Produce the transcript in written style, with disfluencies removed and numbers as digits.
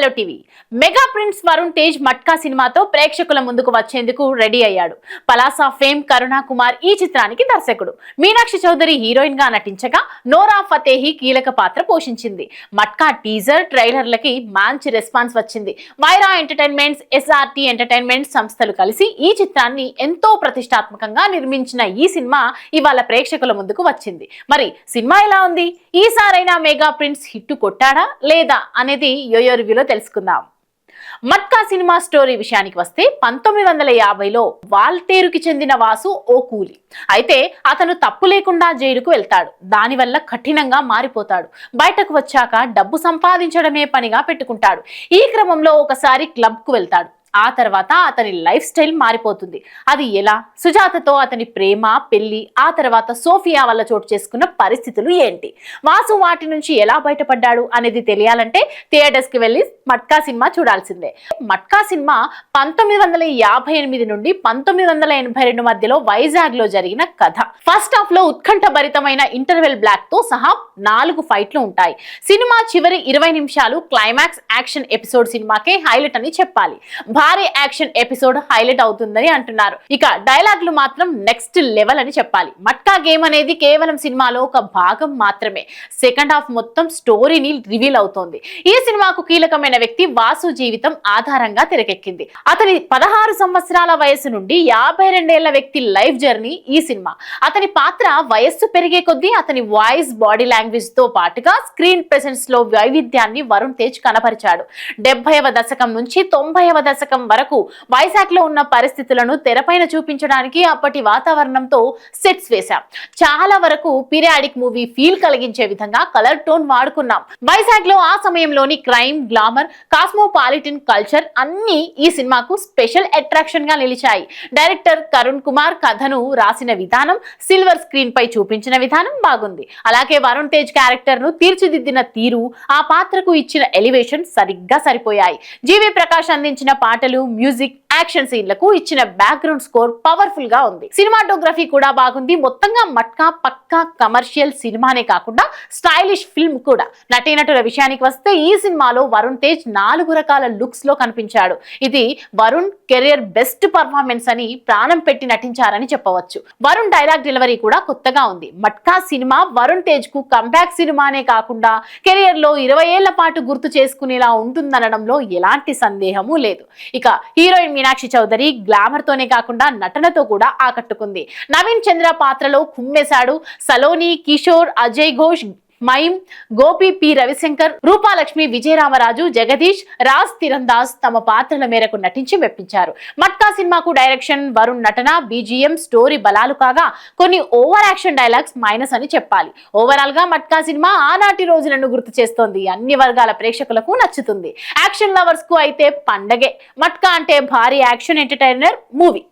Hello TV mega prince Varun Tej matka సినిమాతో ప్రేక్షకుల ముందుకు వచ్చేందుకు రెడీ అయ్యాడు. పలాసా ఫేమ్ కరుణా కుమార్ ఈ చిత్రానికి దర్శకుడు. మీనాక్షి చౌదరి హీరోయిన్ గా నటించగా నోరా ఫతేహి కీలక పాత్ర పోషించింది. మట్కా టీజర్ ట్రైలర్లకి మంచి రెస్పాన్స్ వచ్చింది. వైరా ఎంటర్టైన్మెంట్స్, ఎస్ఆర్టీ ఎంటర్టైన్మెంట్ సంస్థలు కలిసి ఈ చిత్రాన్ని ఎంతో ప్రతిష్టాత్మకంగా నిర్మించిన ఈ సినిమా ఇవాళ ప్రేక్షకుల ముందుకు వచ్చింది. మరి సినిమా ఎలా ఉంది? ఈసారైనా మెగా ప్రిన్స్ హిట్ కొట్టాడా లేదా అనేది యోయో రివ్యూలో తెలుసుకుందాం. మట్కా సినిమా స్టోరీ విషయానికి వస్తే 1950లో వాల్టేరుకి చెందిన వాసు ఓ కూలి. అయితే అతను తప్పు లేకుండా జైలుకు వెళ్తాడు. దానివల్ల కఠినంగా మారిపోతాడు. బయటకు వచ్చాక డబ్బు సంపాదించడమే పనిగా పెట్టుకుంటాడు. ఈ క్రమంలో ఒకసారి క్లబ్ కు వెళ్తాడు. ఆ తర్వాత అతని లైఫ్ స్టైల్ మారిపోతుంది. అది ఎలా? సుజాతతో అతని ప్రేమ, పెళ్లి, ఆ తర్వాత సోఫియా వల్ల చోటు చేసుకున్న పరిస్థితులు ఏంటి? వాసు వాటి నుంచి ఎలా బయటపడ్డాడు అనేది తెలియాలంటే థియేటర్స్ కి వెళ్లి మట్కా సినిమా చూడాల్సిందే. మట్కా సినిమా 1958 నుండి 1982 మధ్యలో వైజాగ్ లో జరిగిన కథ. ఫస్ట్ హాఫ్ లో ఉత్కంఠ భరితమైన ఇంటర్వెల్ బ్లాక్ తో సహా 4 ఫైట్లు ఉంటాయి. సినిమా చివరి 20 నిమిషాలు క్లైమాక్స్ యాక్షన్ ఎపిసోడ్ సినిమాకే హైలైట్ అని చెప్పాలి. భారీ యాక్షన్ ఎపిసోడ్ హైలైట్ అవుతుందని అంటున్నారు. ఇక డైలాగులు మాత్రం నెక్స్ట్ లెవెల్ అని చెప్పాలి. మట్కా గేమ్ అనేది కేవలం సినిమాలో ఒక భాగం మాత్రమే. సెకండ్ హాఫ్ మొత్తం స్టోరీని రివీల్ అవుతోంది. ఈ సినిమాకు కీలకమైన వ్యక్తి వాసు జీవితం ఆధారంగా తెరకెక్కింది. అతని 16 సంవత్సరాల వయసు నుండి 52 ఏళ్ల వ్యక్తి లైఫ్ జర్నీ ఈ సినిమా. అతని పాత్ర వయస్సు పెరిగే కొద్దీ అతని వాయిస్, బాడీ లాంగ్వేజ్ తో పాటుగా స్క్రీన్ ప్రెసెన్స్ లో వైవిధ్యాన్ని వరుణ్ తేజ్ కనపరిచాడు. 70వ దశకం నుంచి 90వ దశకం వరకు వైజాగ్ లో ఉన్న పరిస్థితులను తెరపైన చూపించడానికి అప్పటి వాతావరణంతో సెట్స్ వేశాం. చాలా వరకు పీరియాడిక్ మూవీ ఫీల్ కలిగించే విధంగా కలర్ టోన్ వాడుకున్నాం. వైజాగ్ లో ఆ సమయంలోని క్రైమ్, గ్లామర్, కాస్మోపాలిటన్ కల్చర్ అన్ని ఈ సినిమాకు స్పెషల్ అట్రాక్షన్ గా నిలిచాయి. డైరెక్టర్ కరుణ్ కుమార్ కథను రాసిన విధానం, సిల్వర్ స్క్రీన్ పై చూపించిన విధానం బాగుంది. అలాగే వరుణ్ తేజ్ క్యారెక్టర్ ను తీర్చిదిద్దిన తీరు, ఆ పాత్రకు ఇచ్చిన ఎలివేషన్ సరిగ్గా సరిపోయాయి. జీవి ప్రకాష్ అందించిన పాటలు, మ్యూజిక్, యాక్షన్ సీన్లకు ఇచ్చిన బ్యాక్గ్రౌండ్ స్కోర్ పవర్ఫుల్ గా ఉంది. సినిమాటోగ్రఫీ కూడా బాగుంది. మొత్తంగా మట్కా పక్కా కమర్షియల్ సినిమానే కాకుండా స్టైలిష్ ఫిల్మ్ కూడా. నటీనటుల విషయానికి వస్తే ఈ సినిమాలో వరుణ్ తేజ్ 4 రకాల లుక్స్ లో కనిపించాడు. ఇది వరుణ్ కెరియర్ బెస్ట్ పర్ఫార్మెన్స్ అని ప్రాణం పెట్టి నటించారని చెప్పవచ్చు. వరుణ్ డైలాగ్ డెలివరీ కూడా కొత్తగా ఉంది. మట్కా సినిమా వరుణ్ తేజ్ కు కంబ్యాక్ సినిమానే కాకుండా కెరియర్ లో 20 ఏళ్ల పాటు గుర్తు చేసుకునేలా ఉంటుందనడంలో ఎలాంటి సందేహము లేదు. ఇక హీరోయిన్ మీనాక్షి చౌదరి గ్లామర్ తోనే కాకుండా నటనతో కూడా ఆకట్టుకుంది. నవీన్ చంద్ర పాత్రలో కుమ్మేశాడు. సలోని, కిషోర్, అజయ్ ఘోష్, మైమ్, గోపి, పి రవిశంకర్, రూపాలక్ష్మి, విజయరామరాజు, జగదీష్, రాజ్ తిరందాస్ తమ పాత్రల మేరకు నటించి మెప్పించారు. మట్కా సినిమాకు డైరెక్షన్, వరుణ్ నటన, బీజిఎం, స్టోరీ బలాలు కాగా కొన్ని ఓవర్ యాక్షన్ డైలాగ్స్ మైనస్ అని చెప్పాలి. ఓవరాల్ గా మట్కా సినిమా ఆనాటి రోజులను గుర్తు చేస్తోంది. అన్ని వర్గాల ప్రేక్షకులకు నచ్చుతుంది. యాక్షన్ లవర్స్ కు అయితే పండగే. మట్కా అంటే భారీ యాక్షన్ ఎంటర్టైనర్ మూవీ.